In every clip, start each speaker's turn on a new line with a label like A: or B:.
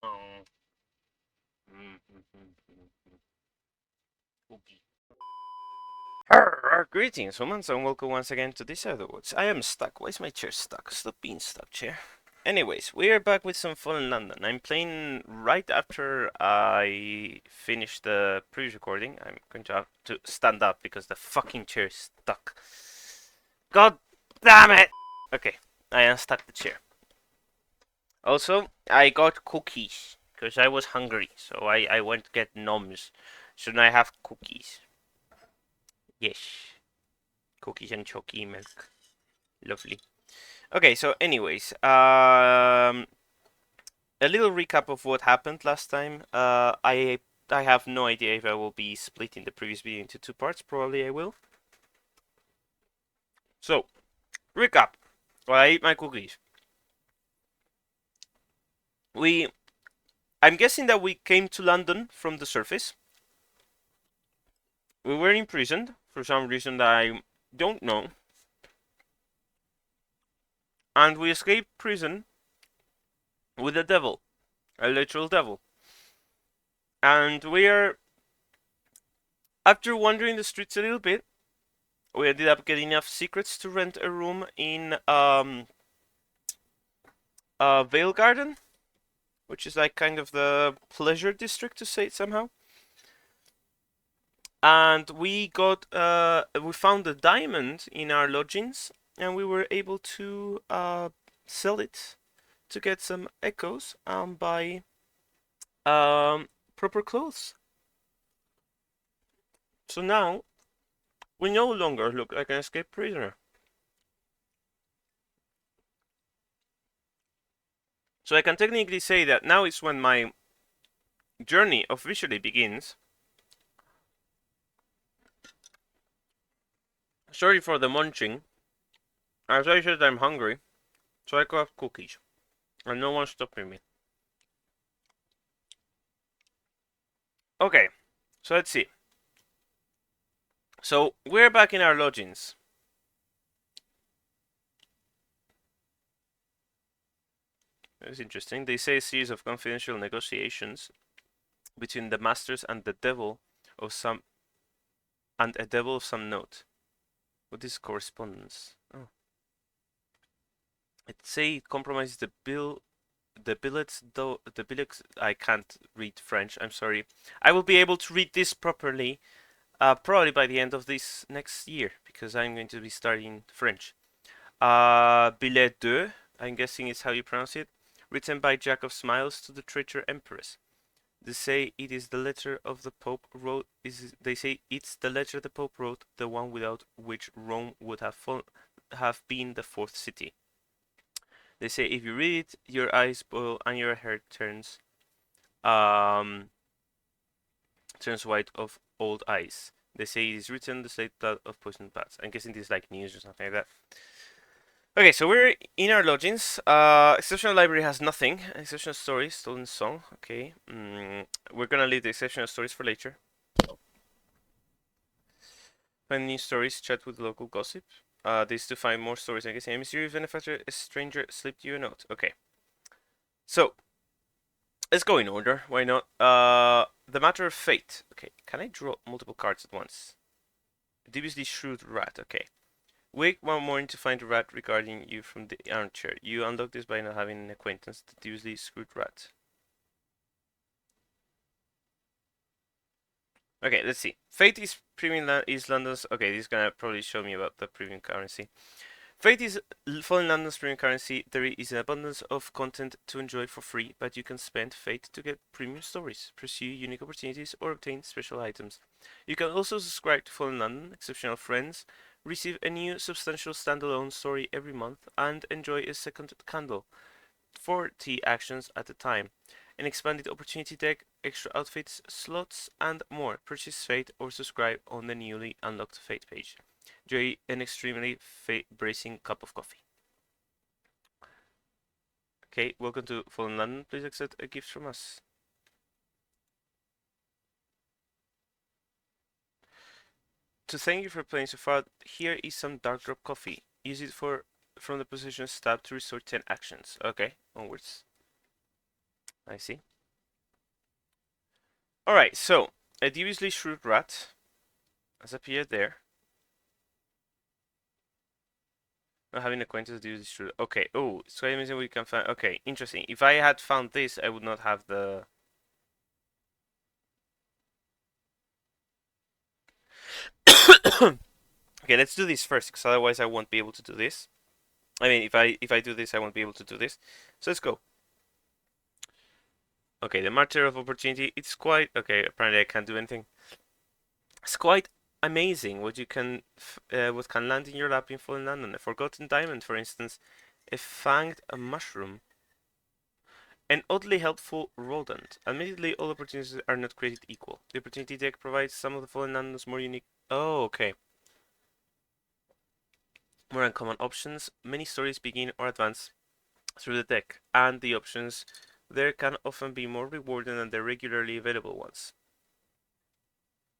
A: Oh. Okay. Greetings, humans, and welcome once again to this otherwoods. I am stuck. Why is my chair stuck? Stop being stuck, chair. Anyways, we are back with some fun in London. I'm playing right after I finish the previous recording. I'm going to have to stand up because the fucking chair is stuck. God damn it! Okay, I unstuck the chair. Also, I got cookies because I was hungry, so I went to get noms. Shouldn't I have cookies? Yes. Cookies and chalky milk. Lovely. Okay, so anyways, a little recap of what happened last time. I have no idea if I will be splitting the previous video into two parts. Probably I will. So, recap. While I ate my cookies, we. I'm guessing that we came to London from the surface. We were imprisoned for some reason that I don't know, and we escaped prison with a devil, a literal devil. And we are, after wandering the streets a little bit, we ended up getting enough secrets to rent a room in Vale Garden, which is like kind of the pleasure district to say it somehow. And we found a diamond in our lodgings, and we were able to sell it to get some echoes and buy proper clothes. So now we no longer look like an escaped prisoner. So I can technically say that now is when my journey officially begins. Sorry for the munching. As I said, I'm hungry, so I could have cookies, and no one's stopping me. Okay, so let's see. So we're back in our lodgings. It's interesting. They say a series of confidential negotiations between the masters and the devil of some and a devil of some note. What is correspondence? Oh. It say it compromises the billets, though the billets. I can't read French. I'm sorry. I will be able to read this properly, probably by the end of this next year, because I'm going to be studying French. Billet deux, I'm guessing is how you pronounce it, written by Jack of Smiles to the traitor Empress. They say it is the letter of the Pope wrote. They say it's the letter the Pope wrote, the one without which Rome would have been the fourth city. They say if you read it, your eyes boil and your hair um turns white of old ice. They say it is written the slate blood of poisoned bats. I'm guessing this is like news or something like that. Okay, so we're in our lodgings. Exceptional library has nothing. Exceptional stories, stolen song. Okay. We're gonna leave the exceptional stories for later. Find new stories, chat with local gossip. This to find more stories. I guess a mysterious benefactor, a stranger slipped you a note. Okay. So let's go in order. Why not? The matter of fate. Okay. Can I draw multiple cards at once? Deviously shrewd rat. Okay. Wake one morning to find a rat regarding you from the armchair. You unlock this by not having an acquaintance. The deviously screwed rat. Okay, let's see. Fate is premium is London's. Okay, this is gonna probably show me about the premium currency. Fate is falling London's premium currency. There is an abundance of content to enjoy for free, but you can spend Fate to get premium stories, pursue unique opportunities, or obtain special items. You can also subscribe to Fallen London, Exceptional Friends, receive a new substantial standalone story every month, and enjoy a second candle. 40 actions at a time. An expanded opportunity deck, extra outfits, slots, and more. Purchase Fate or subscribe on the newly unlocked Fate page. Enjoy an extremely bracing cup of coffee. Okay, welcome to Fallen London. Please accept a gift from us. To thank you for playing so far, here is some Dark Drop coffee. Use it from the position of stab to restore 10 actions. Okay, onwards. I see. Alright, so a deviously shrewd rat has appeared there. Not having acquainted deviously shrewd. Okay, oh, it's quite amazing we can find. Okay, interesting. If I had found this, I would not have the. Okay, let's do this first, because otherwise I won't be able to do this. I mean, if I do this, I won't be able to do this. So let's go. Okay, the Martyr of Opportunity. It's quite okay. Apparently, I can't do anything. It's quite amazing what you can, what can land in your lap in Fallen London. A forgotten diamond, for instance, a fanged mushroom, an oddly helpful rodent. Admittedly, all opportunities are not created equal. The opportunity deck provides some of the Fallen London's more unique. Oh, okay. More uncommon options. Many stories begin or advance through the deck, and the options there can often be more rewarding than the regularly available ones.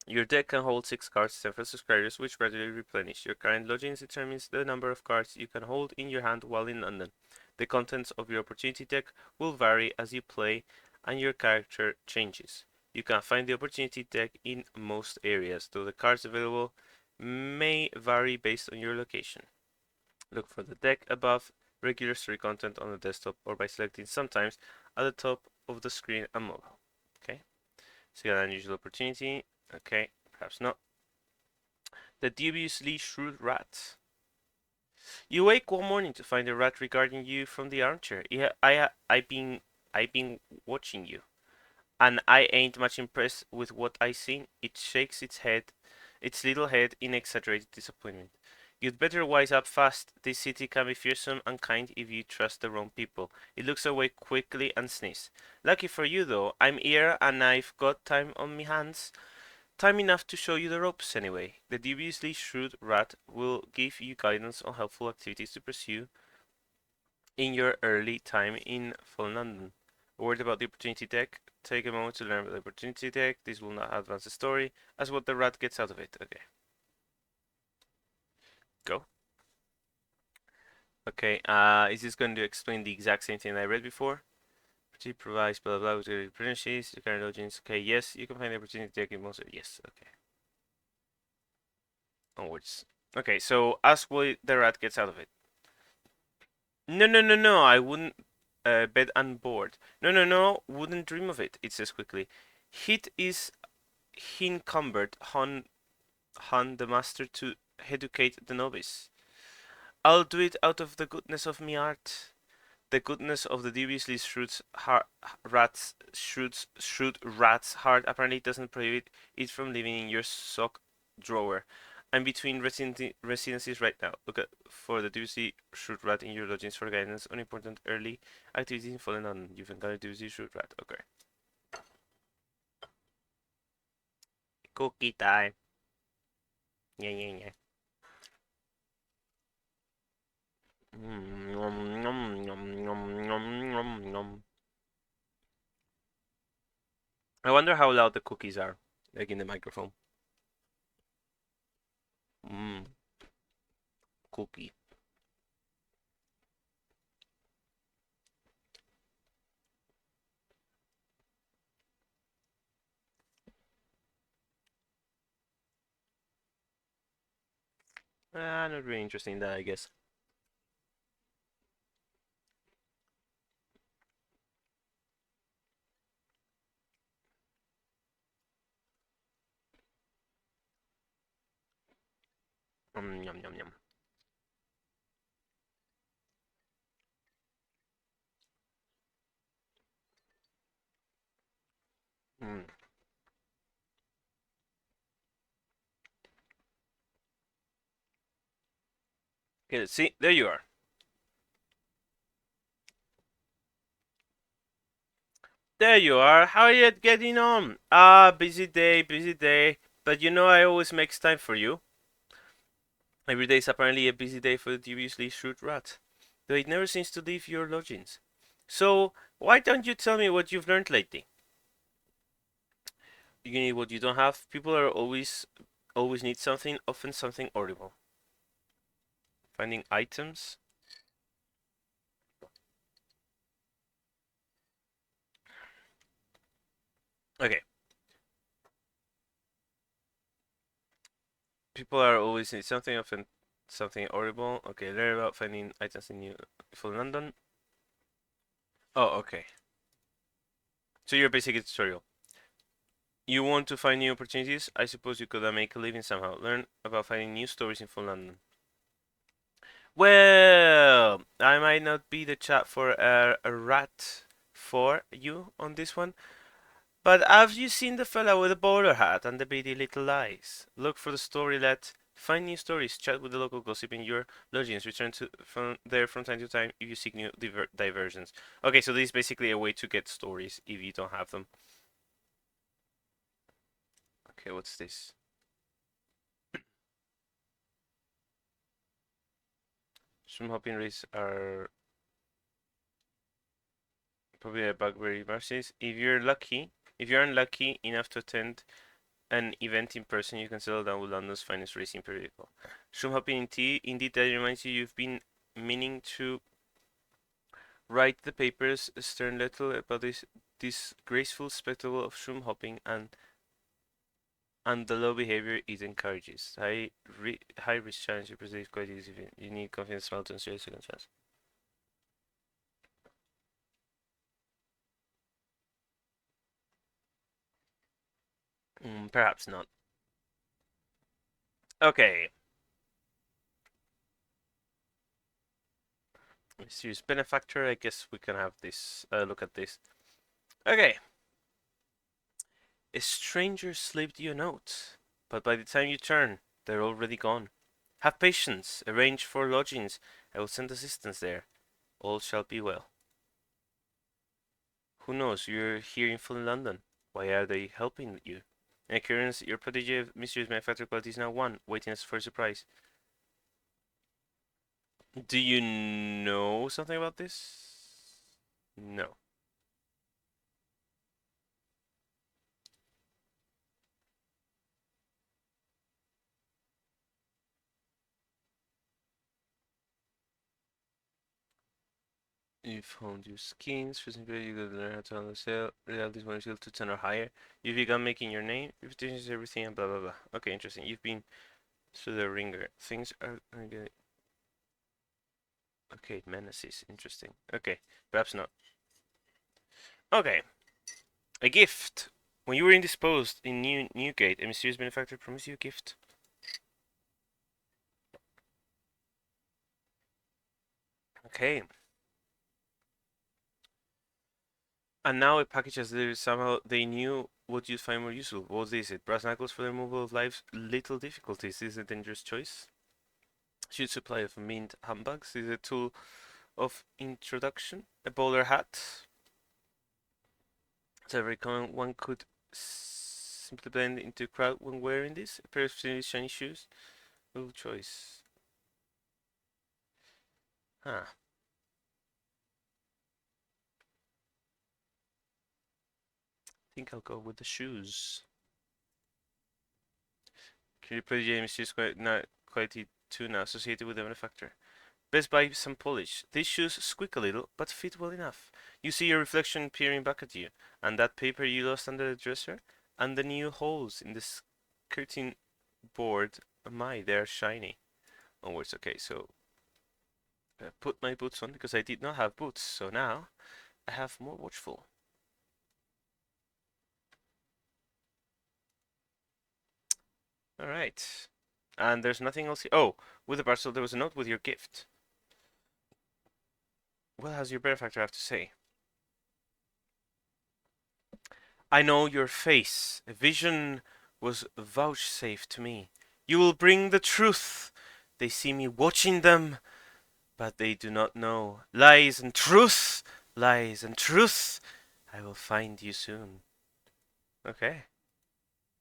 A: Your deck can hold 6 cards, 10 for subscribers, which gradually replenish. Your current lodgings determines the number of cards you can hold in your hand while in London. The contents of your opportunity deck will vary as you play and your character changes. You can find the opportunity deck in most areas, though the cards available may vary based on your location. Look for the deck above regular story content on the desktop or by selecting sometimes at the top of the screen and mobile. Okay, so you got an unusual opportunity. Okay, perhaps not. The dubiously shrewd rat. You wake one morning to find a rat regarding you from the armchair. Yeah, I've been watching you, and I ain't much impressed with what I seen. It shakes its little head in exaggerated disappointment. You'd better wise up fast. This city can be fearsome and kind if you trust the wrong people. It looks away quickly and sneezes. Lucky for you, though, I'm here and I've got time on me hands. Time enough to show you the ropes anyway. The deviously shrewd rat will give you guidance on helpful activities to pursue in your early time in Fallen London. A word about the opportunity deck. Take a moment to learn about the opportunity deck. This will not advance the story as what the rat gets out of it. Okay. Go. Okay, is this going to explain the exact same thing I read before? Opportunity provides blah blah blah with pronunciations, the current audience. Okay, yes, you can find the opportunity deck in most. Yes, okay. Onwards. Okay, so ask what the rat gets out of it. No, no, no, no, I wouldn't bet and board. No, no, no, wouldn't dream of it, it says quickly. Hit is encumbered Han the master to educate the novice. I'll do it out of the goodness of me art. The goodness of the deviously shrewd rat's heart apparently doesn't prohibit it from living in your sock drawer. I'm between residencies right now. Look at for the deviously shrewd rat in your lodgings for guidance on important early activities in Fallen on. You've encountered deviously shrewd rat. Okay. Cookie time. Yeah, yeah, yeah. Nom, nom, nom, nom, nom, nom, nom. I wonder how loud the cookies are, like in the microphone. Mmm, cookie. Not really interesting in that, I guess. Yum, yum, yum. Mm. Okay, see, there you are. There you are. How are you getting on? Ah, busy day, busy day. But you know I always makes time for you. Every day is apparently a busy day for the deviously shrewd rat, though it never seems to leave your lodgings. So, why don't you tell me what you've learned lately? You need what you don't have. People are always need something, often something horrible. Finding items. Okay. People are always in something often something horrible. Okay, learn about finding items in full London. Oh, okay. So your basic tutorial. You want to find new opportunities? I suppose you could make a living somehow. Learn about finding new stories in full London. Well, I might not be the chat for a rat for you on this one, but have you seen the fella with the bowler hat and the beady little eyes? Look for the storylet. Find new stories. Chat with the local gossip in your lodgings. Return to from there from time to time if you seek new diversions. Okay, so this is basically a way to get stories if you don't have them. Okay, what's this? Some hopping races are probably a bugberry marches. If you're unlucky enough to attend an event in person, you can settle down with London's finest racing periodical. Shroom hopping indeed that reminds you you've been meaning to write the papers stern little about this graceful spectacle of shroom hopping and the low behavior it encourages. High risk challenge you perceive quite easy. You need confidence smile to ensure a second chance. Perhaps not. Okay. Mysterious benefactor. I guess we can have this. Look at this. Okay. A stranger slipped you a note, but by the time you turn, they're already gone. Have patience. Arrange for lodgings. I will send assistance there. All shall be well. Who knows? You're here in full London. Why are they helping you? In occurrence, your prodigy of mysterious benefactor quality is now one, waiting for a surprise. Do you know something about this? No. You found your skins, presumably you gotta learn how to handle sale, reality is one skill to 10 or higher. You've begun making your name, reputation is everything, and blah blah blah. Okay, interesting. You've been through the ringer. Things are good. Okay, menaces. Interesting. Okay, perhaps not. Okay, a gift. When you were indisposed in Newgate, a mysterious benefactor promised you a gift. Okay. And now a package as they somehow they knew what you'd find more useful. What is it? Brass knuckles for the removal of life's little difficulties. This is a dangerous choice. Huge supply of mint humbugs. This is a tool of introduction. A bowler hat. It's a very common one could simply blend into a crowd when wearing this. A pair of shiny shoes. Little choice. Huh. I think I'll go with the shoes. Can you put James shoes quality 2 now associated with the manufacturer? Best buy some polish. These shoes squeak a little, but fit well enough. You see your reflection peering back at you, and that paper you lost under the dresser, and the new holes in the skirting board. My, they're shiny. Onwards, okay, so put my boots on because I did not have boots, so now I have more watchful. Alright. And there's nothing else here. Oh, with the parcel there was a note with your gift. What has your benefactor have to say? I know your face. A vision was vouchsafed to me. You will bring the truth. They see me watching them, but they do not know. Lies and truth! Lies and truth! I will find you soon. Okay.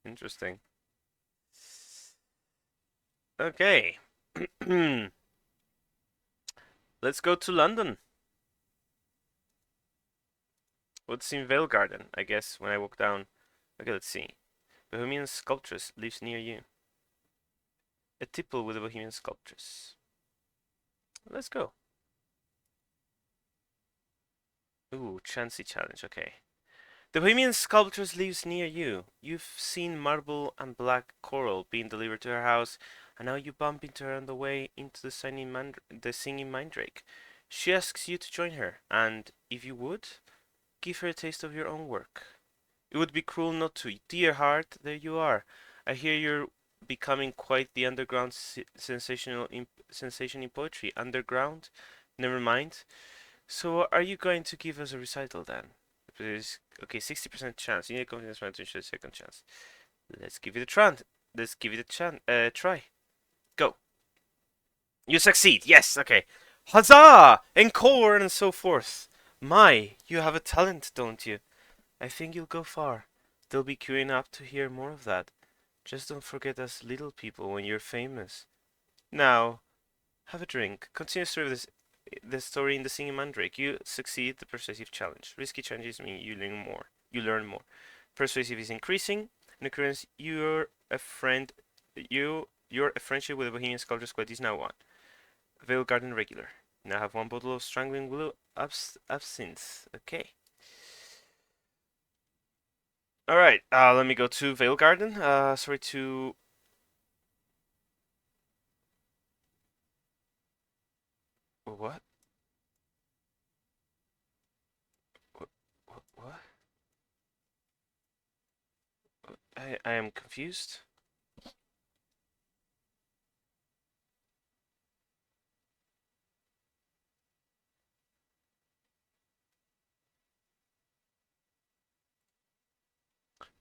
A: Interesting. Okay. Let's go to London. What's in Vale Garden? I guess when I walk down. Okay, let's see. Bohemian sculptress lives near you. A tipple with a Bohemian sculptress. Let's go. Ooh, Chancy challenge. Okay. The Bohemian sculptress lives near you. You've seen marble and black coral being delivered to her house, and now you bump into her on the way into the singing mandrake. She asks you to join her, and if you would, give her a taste of your own work. It would be cruel not to. Dear heart, there you are. I hear you're becoming quite the underground sensation in poetry. Underground? Never mind. So are you going to give us a recital then? Please. Okay, 60% chance. You need a confidence round to ensure a second chance. Let's give it a try. Let's give it a try. Go. You succeed. Yes. Okay. Huzzah! Encore and so forth. My, you have a talent, don't you? I think you'll go far. They'll be queuing up to hear more of that. Just don't forget us little people when you're famous. Now, have a drink. Continue the story of the story in the singing mandrake. You succeed the persuasive challenge. Risky challenges mean you learn more. Persuasive is increasing. In occurrence, your friendship with the Bohemian Sculptor Squad is now on. Vale Garden regular. Now have one bottle of strangling willow absinthe. Okay. All right. Let me go to Vale Garden. Sorry to. What? What? I am confused.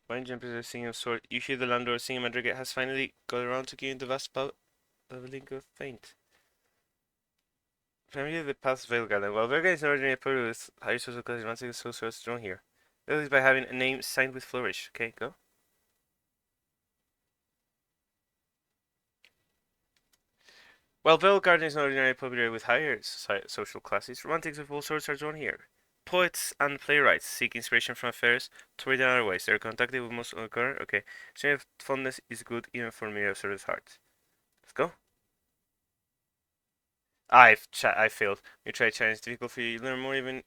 A: Wine jumpers are singing of sort. You hear the landlord singing Madrigal has finally got around to giving the vast pub of a link of faint. Familiar the past Vale Garden. Well, Vale Garden is an ordinary photo with higher social class romantic so swords drawn here. That is by having a name signed with flourish. Okay, go. While Vale Garden is an ordinary popular with higher social classes, romantics of all sorts are drawn here. Poets and playwrights seek inspiration from affairs toward in other ways. They are contacted with most occur. Okay. Shame of fondness is good even for mere sort of heart. Let's go. I failed. You try challenge difficult for you. You learn more even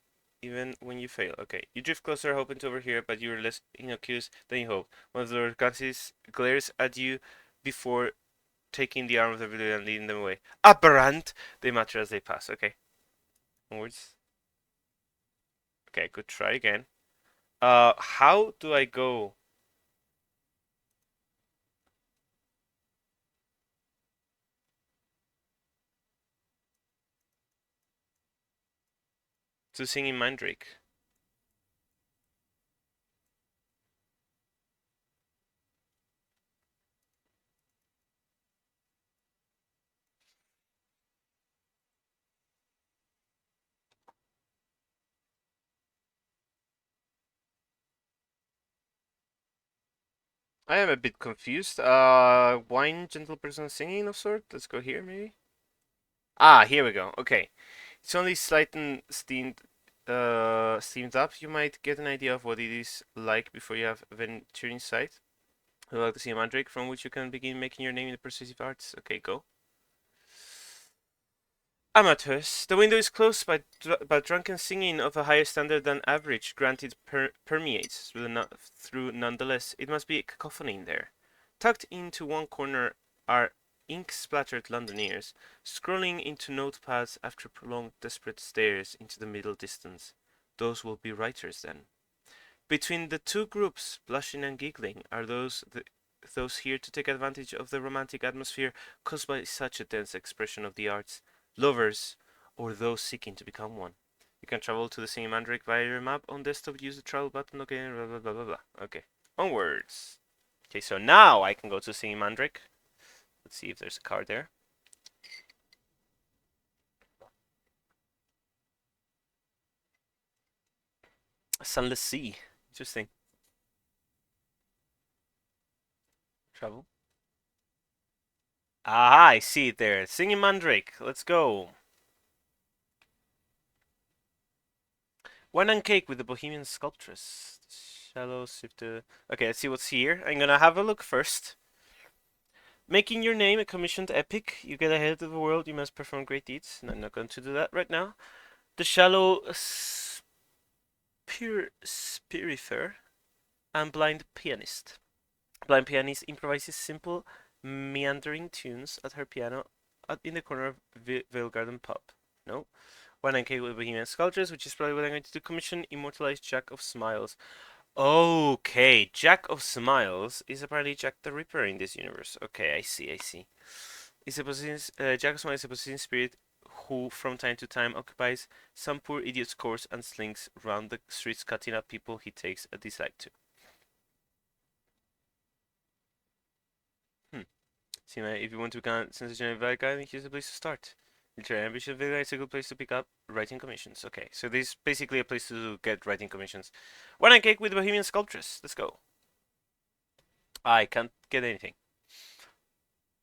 A: when you fail. Okay. You drift closer, hoping to overhear, but you're less innocuous than you hope. One of the Organsis glares at you before taking the arm of the villain and leading them away. Aberrant! They mutter as they pass. Okay. Onwards. Okay, good try again. How do I go? To singing Mandrake. I am a bit confused. Wine, gentle person singing of sort. Let's go here, maybe. Ah, here we go. Okay, it's only slightly steamed up. You might get an idea of what it is like before you have ventured inside. You'll like to see a mandrake from which you can begin making your name in the persuasive arts. Okay, go. Amateurs. The window is closed, but drunken singing of a higher standard than average, granted, permeates through nonetheless. It must be a cacophony in there. Tucked into one corner are ink-splattered Londoners, scrolling into notepads after prolonged desperate stares into the middle distance. Those will be writers, then. Between the two groups, blushing and giggling, are those here to take advantage of the romantic atmosphere caused by such a dense expression of the arts. Lovers, or those seeking to become one. You can travel to the singing mandrake via your map on desktop. Use the travel button. Okay, blah blah blah blah blah. Okay, onwards. Okay, so now I can go to singing mandrake. Let's see if there's a card there. Sunless Sea. Interesting. Travel. Aha, I see it there. Singing mandrake. Let's go. Wine and cake with the Bohemian sculptress. Shallow sifter. Okay, let's see what's here. I'm gonna have a look first. Making your name a commissioned epic. You get ahead of the world. You must perform great deeds. And I'm not going to do that right now. The shallow pure spirifer, and blind pianist. Blind pianist improvises simple, meandering tunes at her piano in the corner of Vale Garden pub. No. One and Cake with Bohemian Sculptures, which is probably what I'm going to do. Commission Immortalized Jack of Smiles. Okay, Jack of Smiles is apparently Jack the Ripper in this universe. Okay, I see, I see. Jack of Smiles is a possessing spirit who, from time to time, occupies some poor idiot's course and slinks round the streets cutting up people he takes a dislike to. See, if you want to become a sensational bad guy, then here's the place to start. Literary ambition villa is a good place to pick up writing commissions. Okay, so this is basically a place to get writing commissions. One and Cake with Bohemian Sculptress. Let's go. I can't get anything.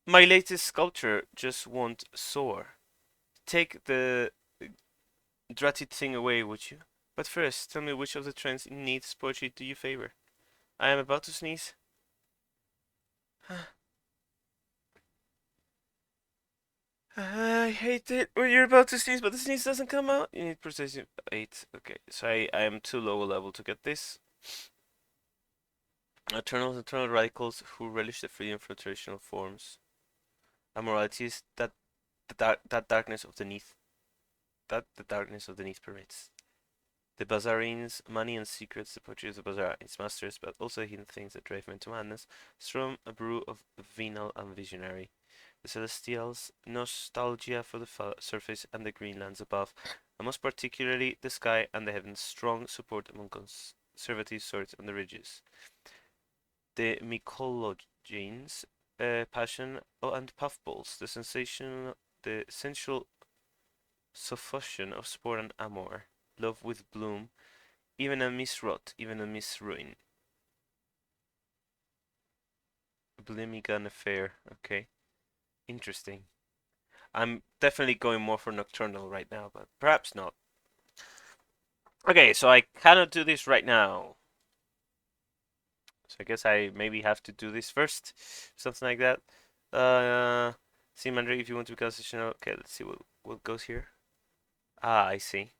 A: My latest sculpture just won't soar. Take the dratted thing away, would you? But first, tell me which of the trends in Neith's poetry do you favor? I am about to sneeze. I hate it when you're about to sneeze, but the sneeze doesn't come out. You need persuasive 8. Okay, so I am too low a level to get this. Eternal radicals who relish the freedom from traditional forms. Amorality is that darkness of the Neith. That the darkness of the Neith pervades. The Bazaarines, money and secrets, the poetry of the Bazaar, its masters, but also the hidden things that drive men to madness. Strom, a brew of venal and visionary. The Celestials, nostalgia for the surface and the green lands above, and most particularly the sky and the heavens, strong support among conservative swords on the ridges. The Mycologenes, passion and puffballs, the sensual suffusion of sport and amour, love with bloom, even a misrot, even a misruin. Blimigan affair, okay. Interesting. I'm definitely going more for Nocturnal right now, but perhaps not. Okay, so I cannot do this right now. So I guess I maybe have to do this first. Something like that. See, Mandrake, if you want to become sessional. Okay, let's see what goes here. Ah, I see.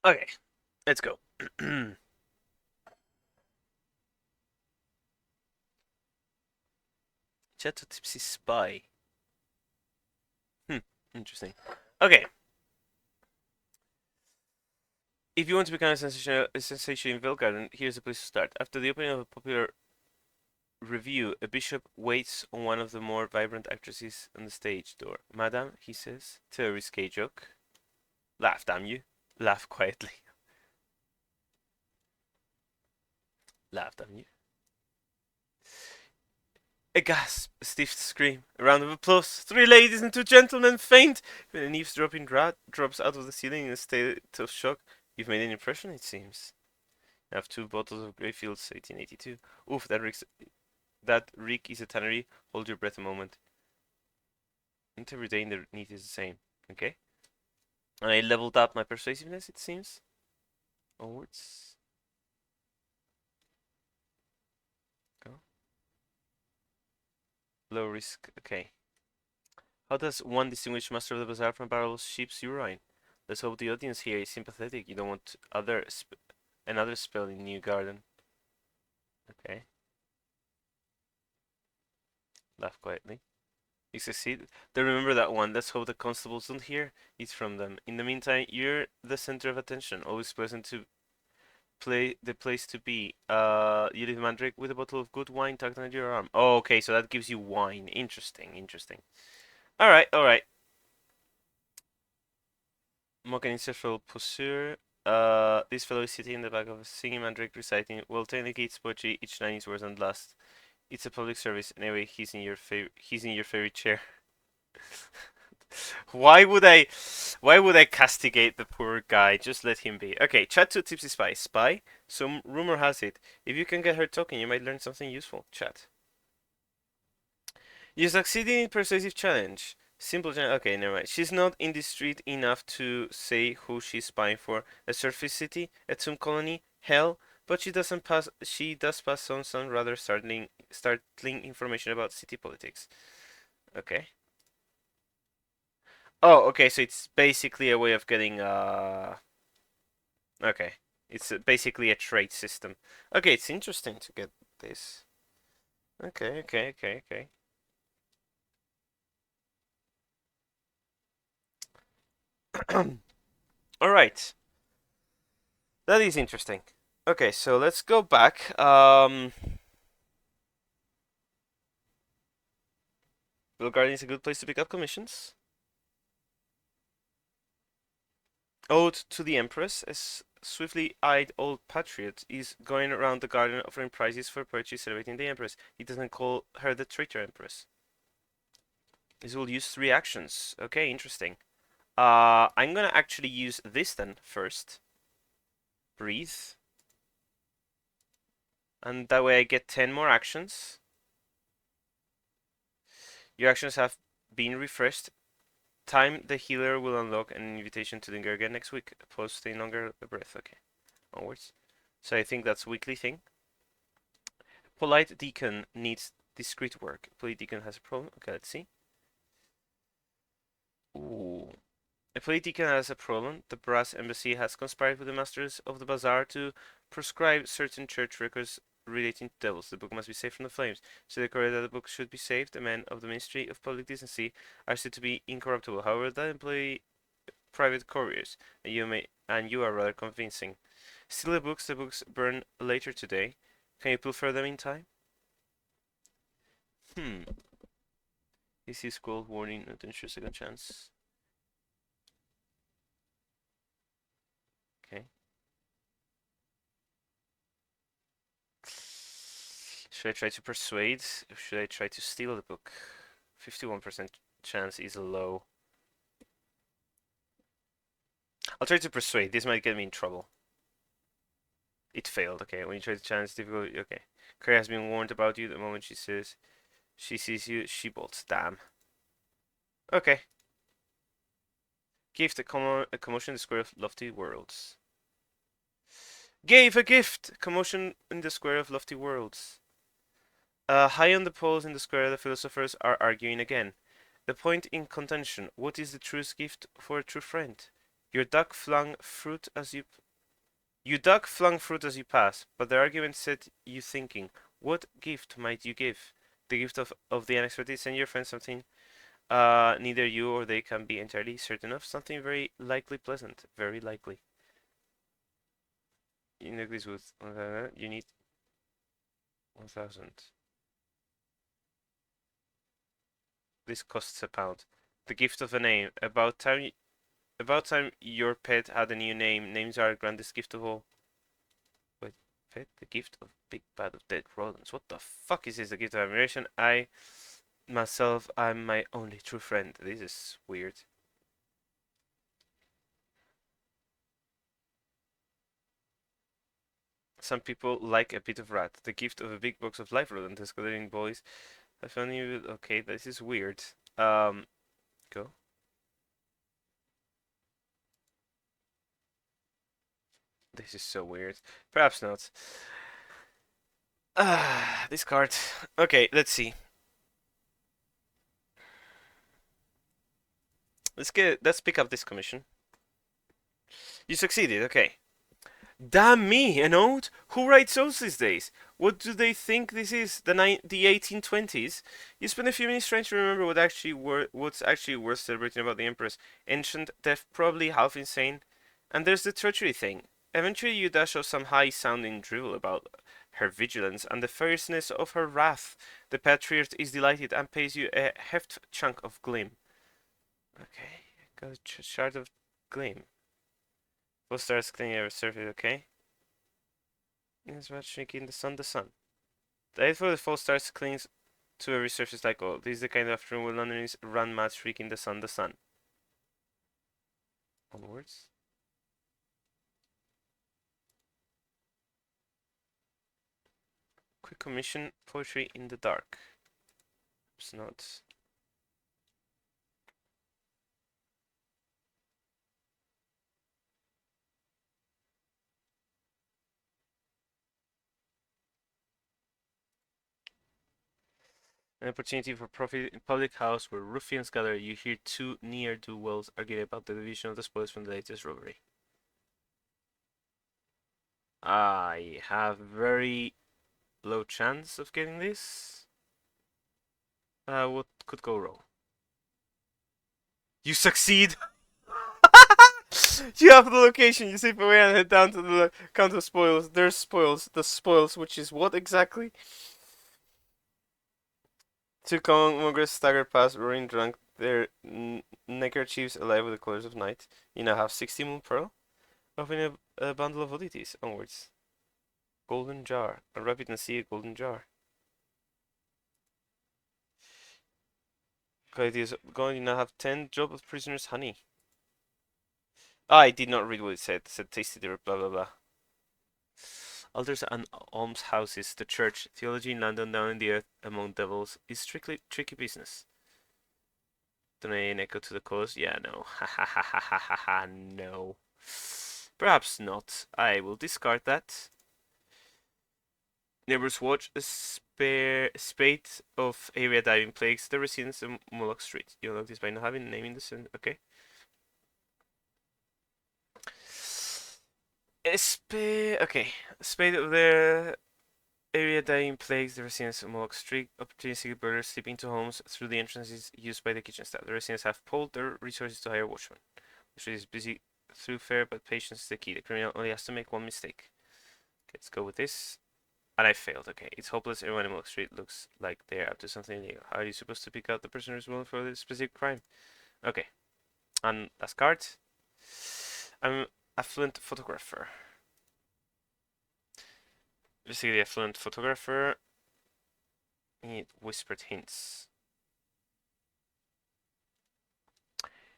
A: Okay, let's go. Chat to Tipsy Spy. Interesting. Okay. If you want to become a sensation in Velgarden, here's the place to start. After the opening of a popular review, a bishop waits on one of the more vibrant actresses on the stage door. Madam, he says, to a risque joke. Laugh, damn you. Laugh quietly. Laugh, damn you. A gasp, a stiff scream, a round of applause. 3 ladies and 2 gentlemen faint when an eavesdropping rat drops out of the ceiling in a state of shock. You've made an impression, it seems. I have 2 bottles of Greyfields, 1882. Oof, that reek is a tannery. Hold your breath a moment. Not every day in the Neith is the same. Okay. And I leveled up my persuasiveness, it seems. Onwards. Go. Low risk. Okay. How does one distinguish Master of the Bazaar from barrel of sheep's urine? Let's hope the audience here is sympathetic. You don't want another spell in New Garden. Okay. Laugh quietly. You succeed. They remember that one. Let's hope the constables don't hear it from them. In the meantime, you're the center of attention. Always pleasant to the place to be. You leave Mandrake with a bottle of good wine tucked under your arm. Oh, okay, so that gives you wine. Interesting, interesting. Alright, alright. Mock ancestral poseur. This fellow is sitting in the back of a singing Mandrake reciting. Well, technically it's poetry. Each line is worse than last. It's a public service. Anyway, he's in your favorite chair. Why would I castigate the poor guy? Just let him be. Okay, chat to Tipsy Spy. Spy? Some rumor has it. If you can get her talking, you might learn something useful. Chat. You succeeded in persuasive challenge. Simple. Okay, never mind. She's not indiscreet enough to say who she's spying for. A surface city, a tomb colony, hell. But she doesn't pass. She does pass on some rather startling information about city politics. Okay. Oh, okay. So it's basically a way of getting. Okay. It's basically a trade system. Okay, it's interesting to get this. Okay, okay, okay, okay. All right. That is interesting. Okay, so let's go back. Guardian is a good place to pick up commissions. Ode to the Empress, a swiftly-eyed old patriot, is going around the garden offering prizes for purchase celebrating the Empress. He doesn't call her the traitor Empress. This will use 3 actions. Okay, interesting. I'm gonna actually use this then first. Breathe. And that way I get 10 more actions. Your actions have been refreshed. Time the healer will unlock an invitation to linger again next week. Pause, stay longer, a breath. Okay, onwards. So I think that's a weekly thing. Polite deacon needs discreet work. Polite deacon has a problem. Okay, let's see. Ooh. A polite deacon has a problem. The brass embassy has conspired with the masters of the bazaar to proscribe certain church records relating to devils. The book must be saved from the flames. So the courier that the book should be saved. The men of the Ministry of Public Decency are said to be incorruptible. However, that employ private couriers, and you are rather convincing. Still, the books burn later today. Can you pilfer them in time? Hmm. This is called warning, not ensure second chance. Okay. Should I try to persuade? Or should I try to steal the book? 51% chance is low. I'll try to persuade. This might get me in trouble. It failed. Okay, when you try to challenge difficulty. Okay. Claire has been warned about you the moment she sees you, she bolts. Damn. Okay. Gift a commotion in the square of lofty worlds. Gave a gift! Commotion in the square of lofty worlds. High on the poles in the square, the philosophers are arguing again. The point in contention: what is the truest gift for a true friend? Your duck flung fruit as you pass, but the argument set you thinking. What gift might you give? The gift of the unexpected. Send your friend something neither you or they can be entirely certain of. Something very likely pleasant. Very likely. You know this with you need 1,000. This costs a pound. The gift of a name. About time your pet had a new name. Names are the grandest gift of all. Wait, pet? The gift of big bad of dead rodents. What the fuck is this? The gift of admiration? I'm my only true friend. This is weird. Some people like a bit of rat. The gift of a big box of live rodent. Escalating boys. I found you. Okay, this is weird. Go. This is so weird. Perhaps not. Ah, this card. Okay, let's see. Let's pick up this commission. You succeeded, okay. Damn me, an ode? Who writes odes these days? What do they think this is? The 1820s? You spend a few minutes trying to remember what's actually worth celebrating about the Empress. Ancient, deaf, probably half insane. And there's the treachery thing. Eventually you dash off some high-sounding drivel about her vigilance and the fierceness of her wrath. The patriot is delighted and pays you a heft chunk of glim. Okay, got a shard of glim. Full stars cleaning every surface, okay? It's about shrinking the sun. The aid for the full stars clings to every surface like oil. This is the kind of afternoon where Londoners run mad shrieking the sun, the sun. Onwards. Quick commission, poetry in the dark. It's not. An opportunity for profit in public house where ruffians gather. You hear two ne'er-do-wells argue about the division of the spoils from the latest robbery. I have very low chance of getting this. What could go wrong? You succeed! You have the location, you slip away and head down to the counter spoils. There's spoils. The spoils, which is what exactly? Two Congress staggered past, roaring drunk, their neckerchiefs alive with the colors of night. You now have 60 moon pearl. Open a bundle of oddities. Onwards. Golden jar. A rabbit and see a golden jar. Okay, is going. You now have 10 job of prisoners honey. I did not read what it said. It said tasty there, blah blah blah. Altars and almshouses. The church. Theology in London, down in the earth, among devils, is strictly tricky business. Donate an echo to the cause? Yeah, no. Ha ha ha ha ha ha ha, no. Perhaps not. I will discard that. Neighbors watch a spate of area diving plagues the residents of Moloch Street. You unlock this by not having a name in the sun. Okay. Okay. Spate of the area diving plagues the residents of Moloch Street. Opportunistic burglars slip into homes through the entrances used by the kitchen staff. The residents have pulled their resources to hire watchmen. The street is busy through fair, but patience is the key. The criminal only has to make one mistake. Okay, let's go with this. And I failed. Okay, it's hopeless. Everyone in Milk Street looks like they're up to something illegal. How are you supposed to pick out the person who's willing for this specific crime? Okay, and last card. I'm affluent photographer. Basically, affluent photographer. Need whispered hints.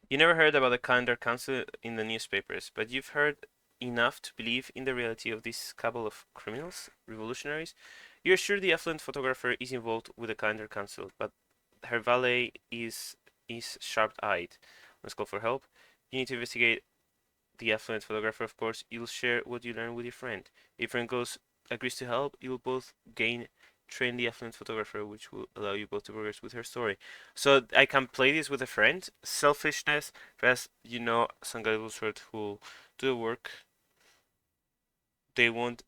A: You never heard about the Calendar Council in the newspapers, but you've heard enough to believe in the reality of this cabal of criminals, revolutionaries. You're sure the affluent photographer is involved with the Calendar Council, but her valet is sharp-eyed. Let's call for help. You need to investigate the affluent photographer, of course. You'll share what you learn with your friend. If your friend agrees to help, you'll both train the affluent photographer, which will allow you both to progress with her story. So I can play this with a friend. Selfishness, whereas some guys will sort who will do the work. They won't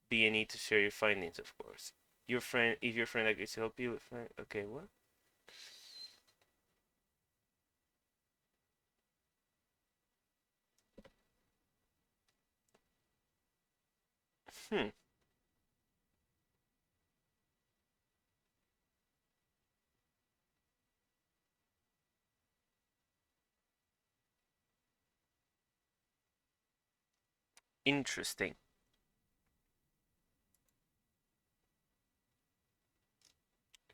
A: be a need to share your findings, of course. If your friend agrees to help you, okay, what? Hmm. Interesting.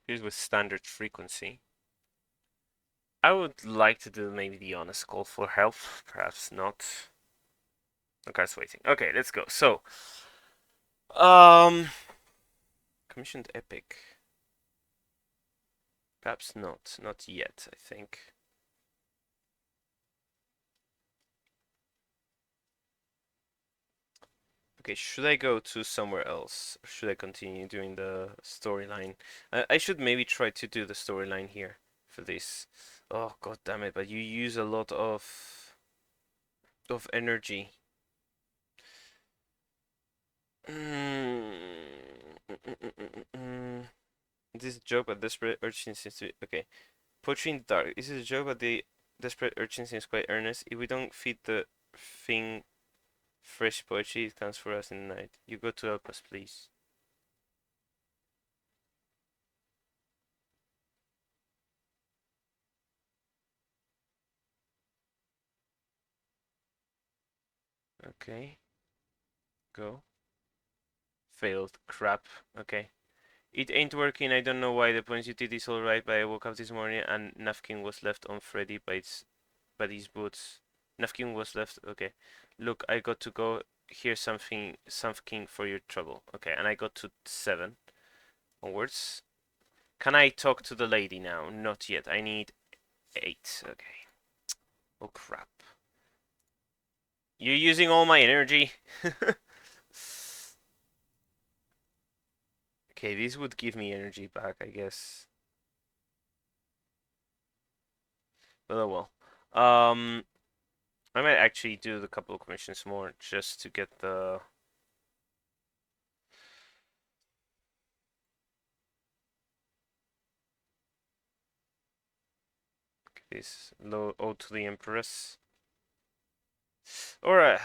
A: Here's with standard frequency. I would like to do maybe the honest call for help, perhaps not. Okay, it's waiting. Okay, let's go. So, commissioned epic. Perhaps not yet, I think. Okay, should I go to somewhere else? Or should I continue doing the storyline? I should maybe try to do the storyline here for this. Oh, god damn it, but you use a lot of energy. This is a joke, but desperate urchin seems to be... Okay. Poetry in the dark. This is a joke, but the desperate urchin seems quite earnest. If we don't feed the thing fresh poetry, it comes for us in the night. You go to help us, please. Okay. Go. Failed. Crap. Okay. It ain't working. I don't know why. The points you did is alright, but I woke up this morning and napkin was left on Freddy by his boots. Napkin was left. Okay. Look, I got to go. Here's something for your trouble. Okay, and I got to 7 onwards. Can I talk to the lady now? Not yet. I need 8. Okay. Oh crap. You're using all my energy. Okay, this would give me energy back, I guess. But oh well. Um, I might actually do the couple of commissions more just to get the this low ode to the Empress. Or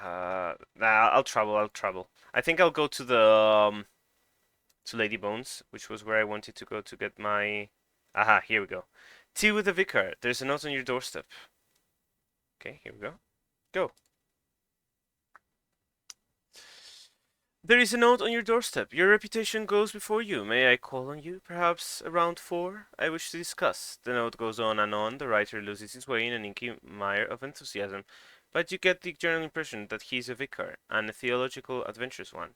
A: nah, I'll travel. I'll travel. I think I'll go to the to Lady Bones, which was where I wanted to go to get my. Aha, here we go. Tea with the Vicar. There's a note on your doorstep. Okay, here we go. Go. There is a note on your doorstep. Your reputation goes before you. May I call on you, perhaps around 4? I wish to discuss. The note goes on and on. The writer loses his way in an inky mire of enthusiasm, but you get the general impression that he is a vicar, and a theological adventurous one.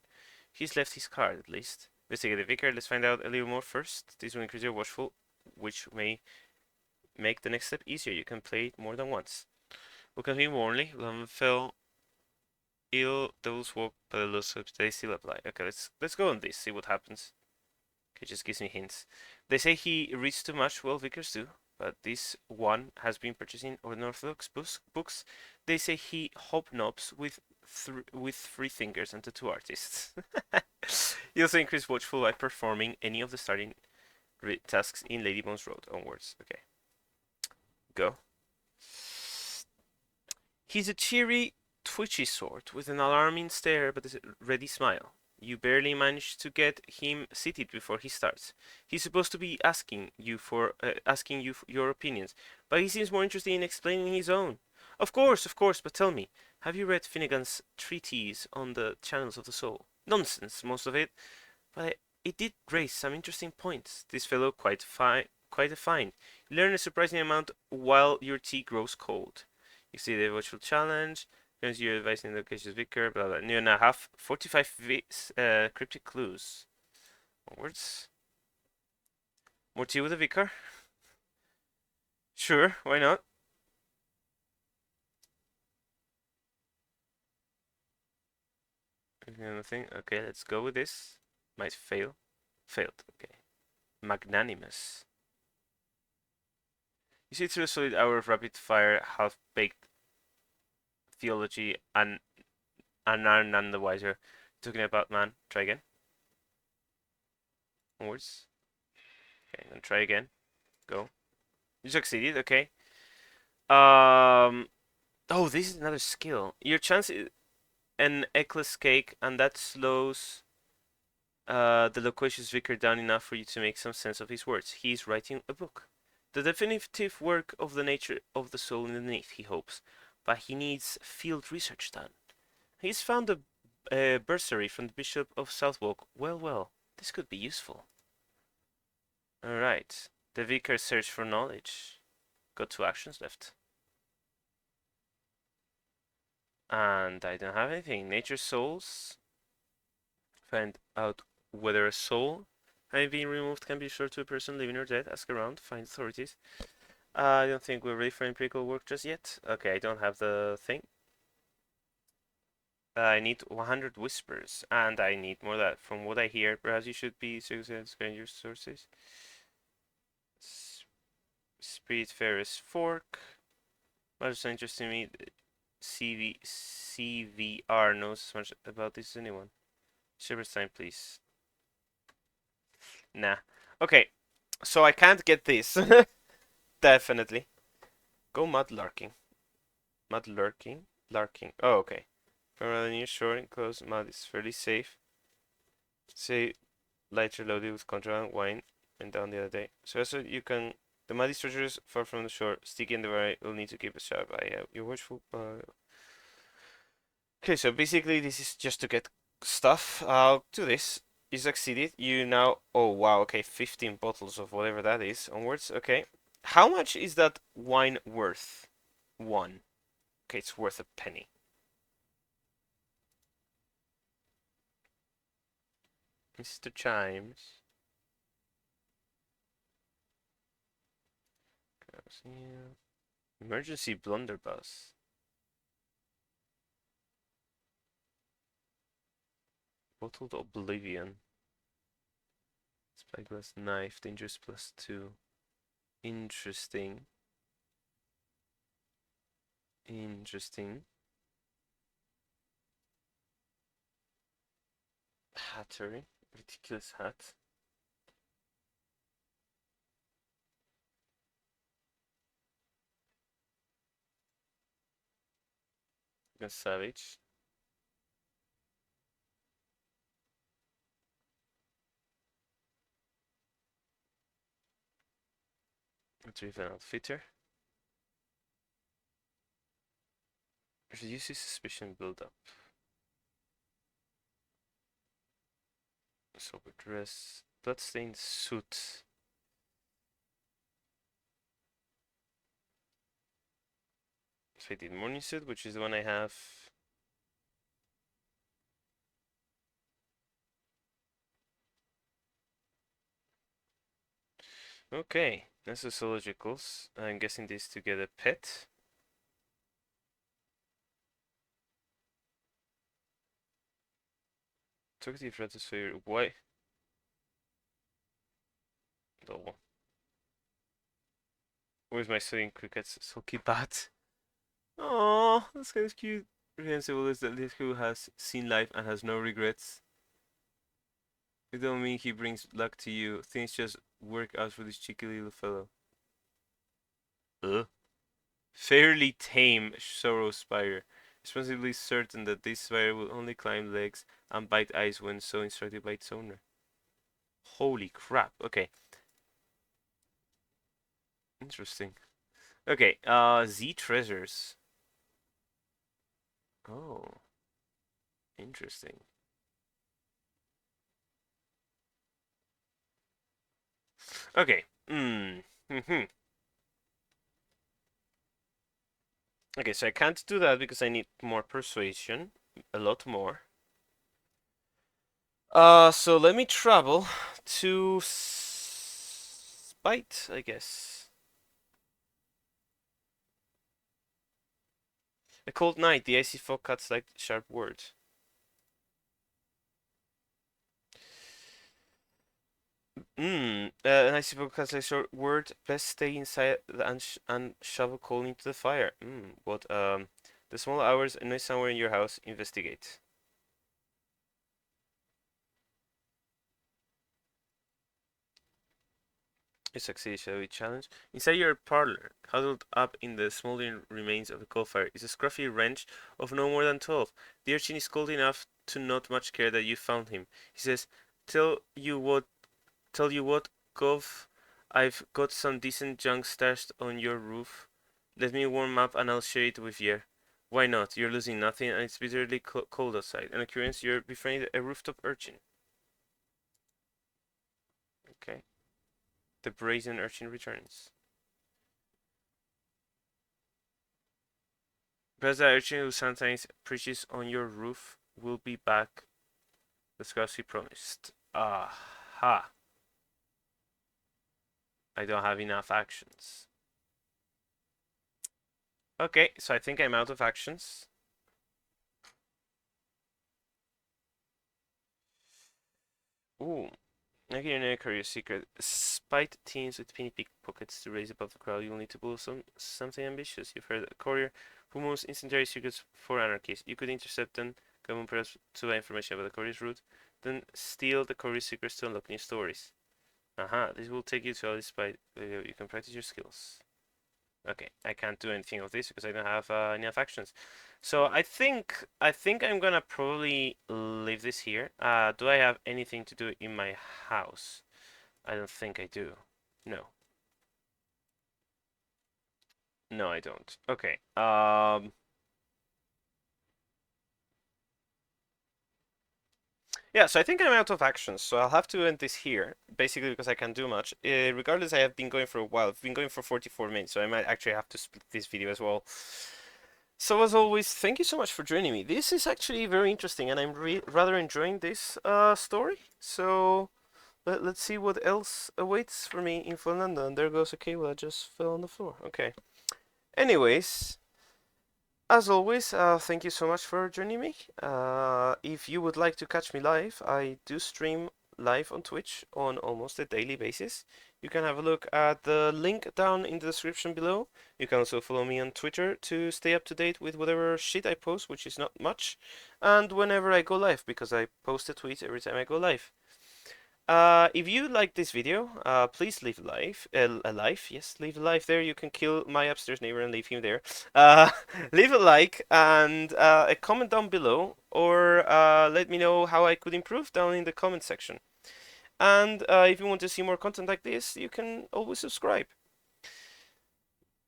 A: He's left his card, at least. Investigate the vicar. Let's find out a little more first. This will increase your watchful, which may make the next step easier. You can play it more than once. Look at me warmly. Fell ill, devil's walk, but the laws they still apply. Okay, let's go on this, see what happens. Okay, just gives me hints. They say he reads too much, well, vicars do, but this one has been purchasing unorthodox books. They say he hobnobs with free thinkers and tattoo artists. He also increased watchful by performing any of the starting tasks in Lady Bones Road onwards. Okay, go. He's a cheery, twitchy sort with an alarming stare but a ready smile. You barely manage to get him seated before he starts. He's supposed to be asking you for your opinions, but he seems more interested in explaining his own. Of course, but tell me, have you read Finnegan's treatise on the channels of the soul? Nonsense, most of it, but it did raise some interesting points. This fellow quite a find. You learn a surprising amount while your tea grows cold. You see the virtual challenge. Turns your advice in the location's vicar, blah blah. You now have 45 cryptic clues. Onwards. More tea with the vicar? Sure, why not? Nothing. Okay, let's go with this. Might fail. Failed. Okay. Magnanimous. You see through a solid hour of rapid fire, half baked theology and are none the wiser. Talking about man. Try again. Onwards. Okay, then try again. Go. You succeeded, okay. Oh, this is another skill. Your chance is an eclipse cake, and that slows the loquacious vicar down enough for you to make some sense of his words. He is writing a book. The definitive work of the nature of the soul underneath, he hopes, but he needs field research done. He's found a bursary from the Bishop of Southwark. Well, this could be useful. Alright. The vicar search for knowledge. Got 2 actions left. And I don't have anything. Nature souls. Find out whether a soul having been removed can be restored to a person living or dead. Ask around. Find authorities. I don't think we're ready for empirical work just yet. Okay, I don't have the thing. I need 100 whispers, and I need more of that. From what I hear, perhaps you should be scaring your sources. Spiritfarer's Fork. Much so interesting to me. CVR knows as much about this as anyone. Shepherd's time, please. Nah. Okay, so I can't get this. Definitely. Go mud larking. Mud lurking? Larking. Oh, okay. From a near shore and close, mud is fairly safe. Say lighter loaded with contraband wine went down the other day. So you can. The muddy structures far from the shore, sticky and dry. Will need to keep a sharp eye out. You're watchful. Okay, so basically this is just to get stuff. I'll do this. You succeeded. You now. Oh wow. Okay, 15 bottles of whatever that is onwards. Okay. How much is that wine worth? 1. Okay, it's worth a penny. Mr. Chimes. Emergency blunderbuss. Bottled oblivion. Spyglass knife. Dangerous +2. Interesting. Interesting. Hattery. Ridiculous hat. A savage. A driven outfitter. Reduces suspicion build-up. Sober dress. Bloodstained suit. Faded morning suit, which is the one I have. Okay, that's the zoologicals. I'm guessing this to get a pet. Talkative Ratosphere. Why? Oh. Where's my studying cricket's sulky bat? Oh, this guy's cute. Reprehensible is that this who has seen life and has no regrets. It don't mean he brings luck to you. Things just work out for this cheeky little fellow. Ugh. Fairly tame sorrow spire. Responsibly certain that this spire will only climb legs and bite eyes when so instructed by its owner. Holy crap. Okay. Interesting. Okay, Z treasures. Oh, interesting. Okay. Okay, so I can't do that because I need more persuasion. A lot more. So let me travel to Spite, I guess. A cold night, the icy fog cuts like sharp words. An icy fog cuts like short word. Best stay inside and shovel coal into the fire. What, the small hours, a noise somewhere in your house, investigate. You succeed, shall we challenge? Inside your parlor, huddled up in the smoldering remains of a coal fire, is a scruffy wrench of no more than 12. The urchin is cold enough to not much care that you found him. He says, tell you what, Gov, I've got some decent junk stashed on your roof. Let me warm up and I'll share it with you. Why not? You're losing nothing and it's bitterly cold outside. An occurrence, you're befriending a rooftop urchin. Okay. The brazen urchin returns. Perhaps the urchin who sometimes preaches on your roof will be back, the Scoutsy promised. Aha! I don't have enough actions. Okay, so I think I'm out of actions. Ooh. I can now carry a secret. Spite teams with penny pickpockets to raise above the crowd. You'll need to pull something ambitious. You've heard a courier who moves incendiary secrets for anarchists. You could intercept them, come perhaps to buy information about the courier's route, then steal the courier's secrets to unlock new stories. Aha, this will take you to all spite. You can practice your skills. Okay, I can't do anything of this because I don't have enough actions. So I think I'm gonna probably leave this here. Do I have anything to do in my house? I don't think I do. No. No, I don't. Okay. Yeah, so I think I'm out of actions, so I'll have to end this here, basically because I can't do much. Regardless, I have been going for a while. I've been going for 44 minutes, so I might actually have to split this video as well. So as always, thank you so much for joining me. This is actually very interesting, and I'm rather enjoying this story. So let's see what else awaits for me in Finland. And there goes a cable that just fell on the floor. Okay. Anyways, as always, thank you so much for joining me. If you would like to catch me live, I do stream live on Twitch on almost a daily basis. You can have a look at the link down in the description below. You can also follow me on Twitter to stay up to date with whatever shit I post, which is not much, and whenever I go live, because I post a tweet every time I go live. If you like this video, please leave a like. Yes, leave a like there. You can kill my upstairs neighbor and leave him there. Leave a like and a comment down below, or let me know how I could improve down in the comment section. And if you want to see more content like this, you can always subscribe.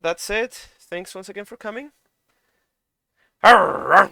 A: That said, thanks once again for coming. Bye!